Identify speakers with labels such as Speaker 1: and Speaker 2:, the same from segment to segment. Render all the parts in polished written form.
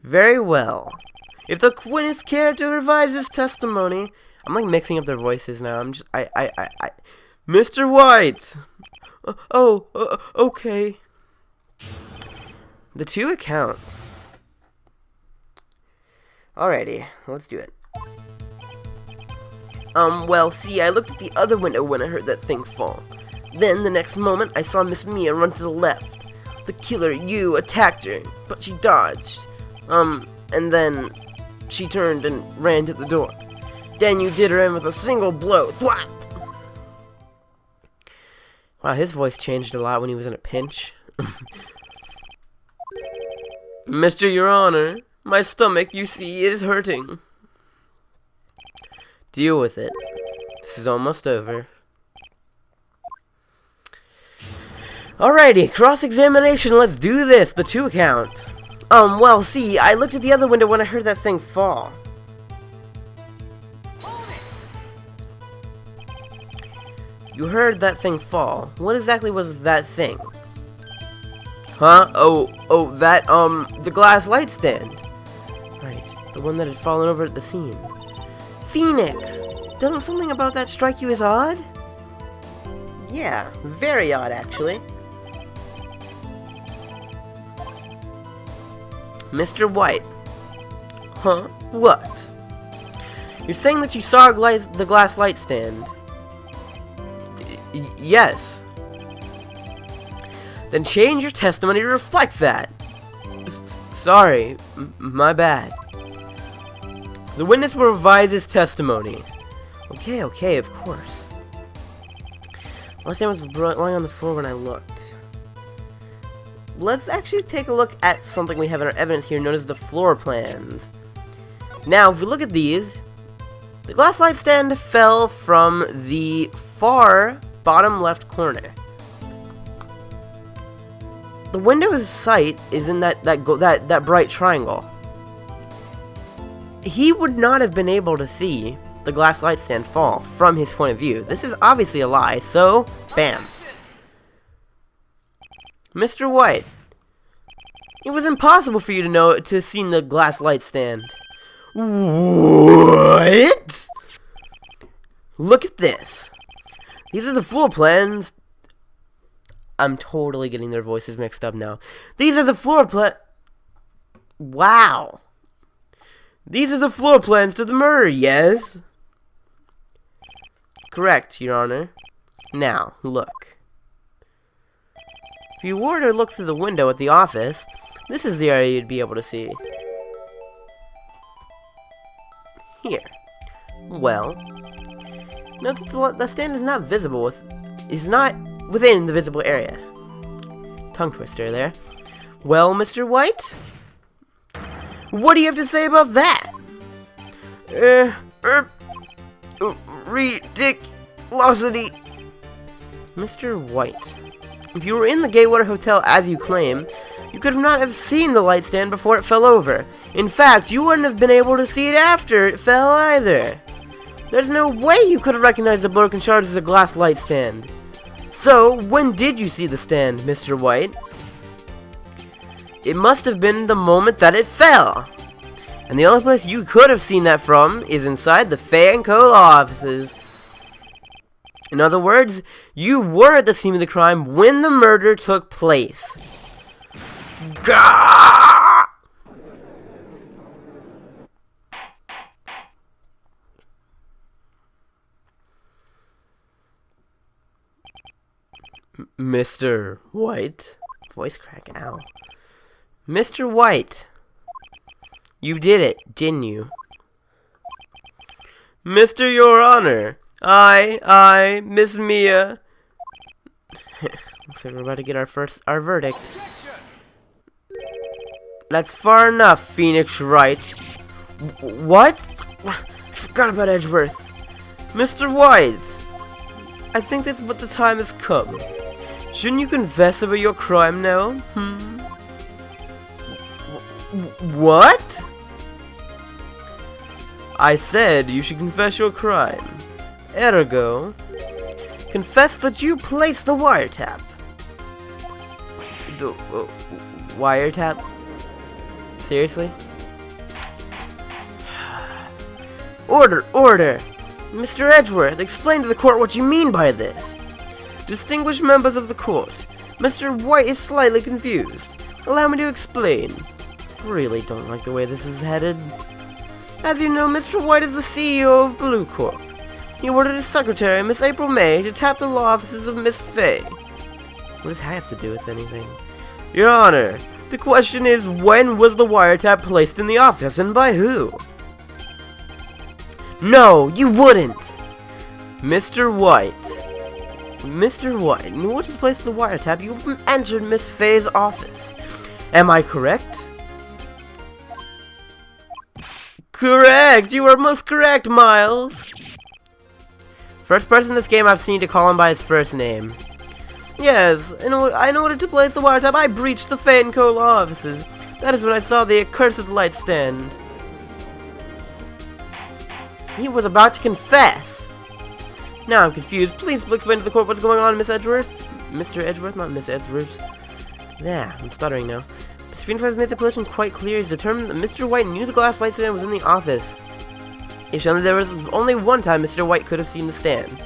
Speaker 1: Very well. If the witness care to revise his testimony... I'm like mixing up their voices now. I'm just... Mr. White! Okay. The two accounts. Alrighty, let's do it. Well, see, I looked at the other window when I heard that thing fall. Then, the next moment, I saw Miss Mia run to the left. The killer, you, attacked her, but she dodged. And then she turned and ran to the door. Then you did her in with a single blow. Thwap! Wow, his voice changed a lot when he was in a pinch. Mr. Your Honor, my stomach, you see, is hurting. Deal with it. This is almost over. Alrighty, cross-examination, let's do this. The two accounts. Well, see, I looked at the other window when I heard that thing fall. You heard that thing fall. What exactly was that thing? Huh? Oh, that, the glass light stand. Right, the one that had fallen over at the scene. Phoenix! Doesn't something about that strike you as odd? Yeah, very odd, actually. Mr. White. Huh? What? You're saying that you saw the glass light stand? Yes. Then change your testimony to reflect that. Sorry, my bad. The witness will revise his testimony. Okay, of course. My stand was lying on the floor when I looked. Let's actually take a look at something we have in our evidence here known as the floor plans. Now, if we look at these, the glass light stand fell from the far bottom left corner. The window's sight is in that bright triangle. He would not have been able to see the glass light stand fall from his point of view. This is obviously a lie, so bam. Mr. White, it was impossible for you to have seen the glass light stand. What? Look at this. These are the floor plans. I'm totally getting their voices mixed up now. These are the floor plans. Wow. These are the floor plans to the murder, yes? Correct, Your Honor. Now, look. If you were to look through the window at the office, this is the area you'd be able to see. Here. Well, note that the stand is not visible within the visible area. Tongue twister there. Well, Mr. White? What do you have to say about that? Ridiculosity. Mr. White, if you were in the Gateway Hotel as you claim, you could not have seen the light stand before it fell over. In fact, you wouldn't have been able to see it after it fell either. There's no way you could have recognized the broken shard as a glass light stand. So, when did you see the stand, Mr. White? It must have been the moment that it fell. And the only place you could have seen that from is inside the Fanco offices. In other words, you were at the scene of the crime when the murder took place. Gah! Mr. White? Voice crack, ow. Mr. White, you did it, didn't you? Mr. Your Honor, I, Miss Mia. Looks like we're about to get our verdict. That's far enough, Phoenix Wright. What? I forgot about Edgeworth. Mr. White, I think that's what the time has come. Shouldn't you confess about your crime now? What? I said you should confess your crime. Ergo, confess that you placed the wiretap. The wiretap? Seriously? Order! Order! Mr. Edgeworth, explain to the court what you mean by this. Distinguished members of the court, Mr. White is slightly confused. Allow me to explain. Really don't like the way this is headed. As you know, Mr. White is the CEO of Blue Corp. He ordered his secretary, Miss April May, to tap the law offices of Miss Fay. What does that have to do with anything? Your Honor, the question is, when was the wiretap placed in the office and by who? No, you wouldn't! Mr. White. Mr. White, in what place the wiretap, you entered Miss Fay's office. Am I correct? Correct! You are most correct, Miles! First person in this game I've seen to call him by his first name. Yes, in order to place the wiretap, I breached the Fay & Co. law offices. That is when I saw the accursed light stand. He was about to confess. Now I'm confused. Please explain to the court what's going on, Miss Edgeworth. Mr. Edgeworth, not Miss Edgeworth. Yeah, I'm stuttering now. Mr. Phoenix has made the position quite clear. He's determined that Mr. White knew the glass light stand was in the office. He's shown that there was only one time Mr. White could have seen the stand.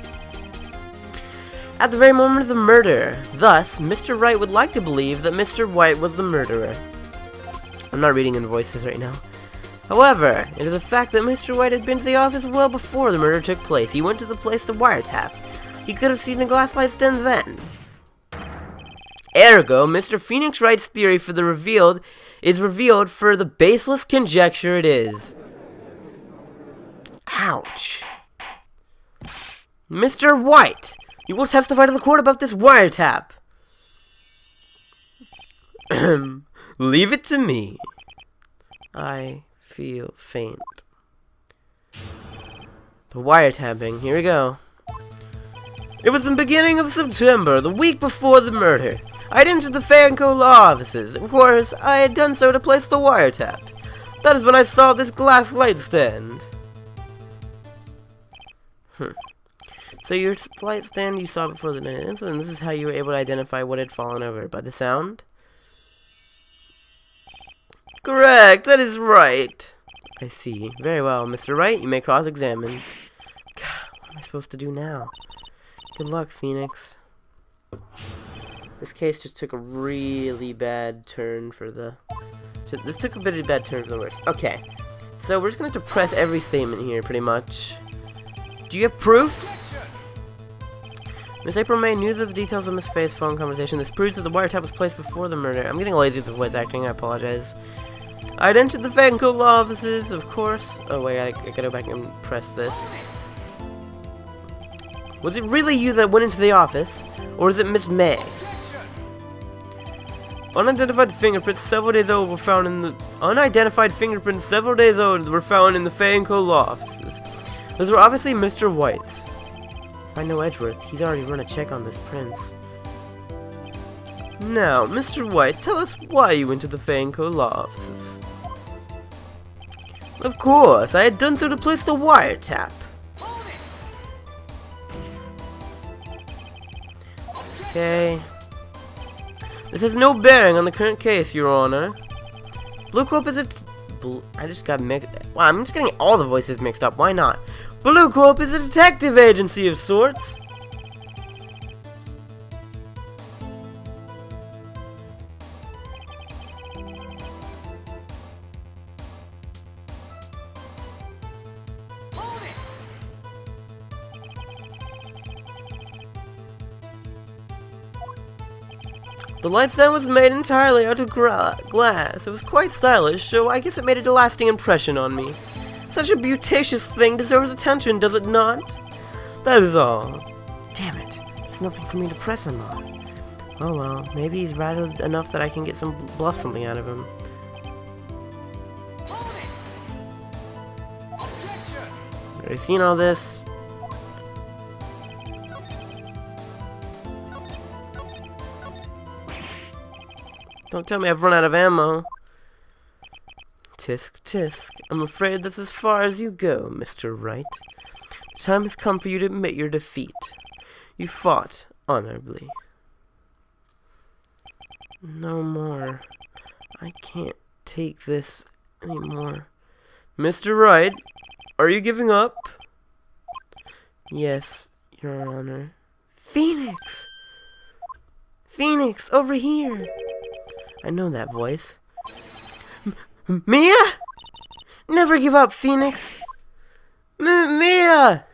Speaker 1: At the very moment of the murder. Thus, Mr. Wright would like to believe that Mr. White was the murderer. I'm not reading in voices right now. However, it is a fact that Mr. White had been to the office well before the murder took place. He went to the place to wiretap. He could have seen the glass light stand then. Ergo, Mr. Phoenix Wright's theory for the revealed for the baseless conjecture it is. Ouch. Mr. White, you will testify to the court about this wiretap. Leave it to me. I feel faint. The wiretapping. Here we go. It was the beginning of September, the week before the murder. I had entered the Fay & Co. law offices. Of course, I had done so to place the wiretap. That is when I saw this glass light stand. So your light stand you saw before the night, and this is how you were able to identify what had fallen over. By the sound? Correct, that is right. I see. Very well, Mr. Wright, you may cross-examine. What am I supposed to do now? Good luck, Phoenix. This case just took a really bad turn for the... This took a bit of a bad turn for the worst. Okay, so we're just going to have to press every statement here, pretty much. Do you have proof? Miss April May knew the details of Miss Fay's phone conversation. This proves that the wiretap was placed before the murder. I'm getting lazy with the voice acting, I apologize. I'd entered the Fay & Co. law offices, of course. Oh wait, I gotta go back and press this. Was it really you that went into the office? Or is it Miss May? Unidentified fingerprints several days old were found in the... Fay & Co. law offices. Those were obviously Mr. White's. I know Edgeworth. He's already run a check on this prince. Now, Mr. White, tell us why you went to the Fay & Co. law offices. Of course, I had done so to place the wiretap. Okay. This has no bearing on the current case, Your Honor. Blue Corp is I just got mixed... Wow, I'm just getting all the voices mixed up. Why not? Blue Corp is a detective agency of sorts. The light stand was made entirely out of glass. It was quite stylish, so I guess it made a lasting impression on me. Such a beauteous thing deserves attention, does it not? That is all. Damn it. There's nothing for me to press him on. Oh well, maybe he's rattled enough that I can get some bluff something out of him. Already seen all this. Don't tell me I've run out of ammo. Tisk, tisk. I'm afraid that's as far as you go, Mr. Wright. The time has come for you to admit your defeat. You fought honorably. No more. I can't take this anymore. Mr. Wright, Are you giving up? Yes, Your Honor. Phoenix! Phoenix, over here! I know that voice. Mia? Never give up, Phoenix! Mia!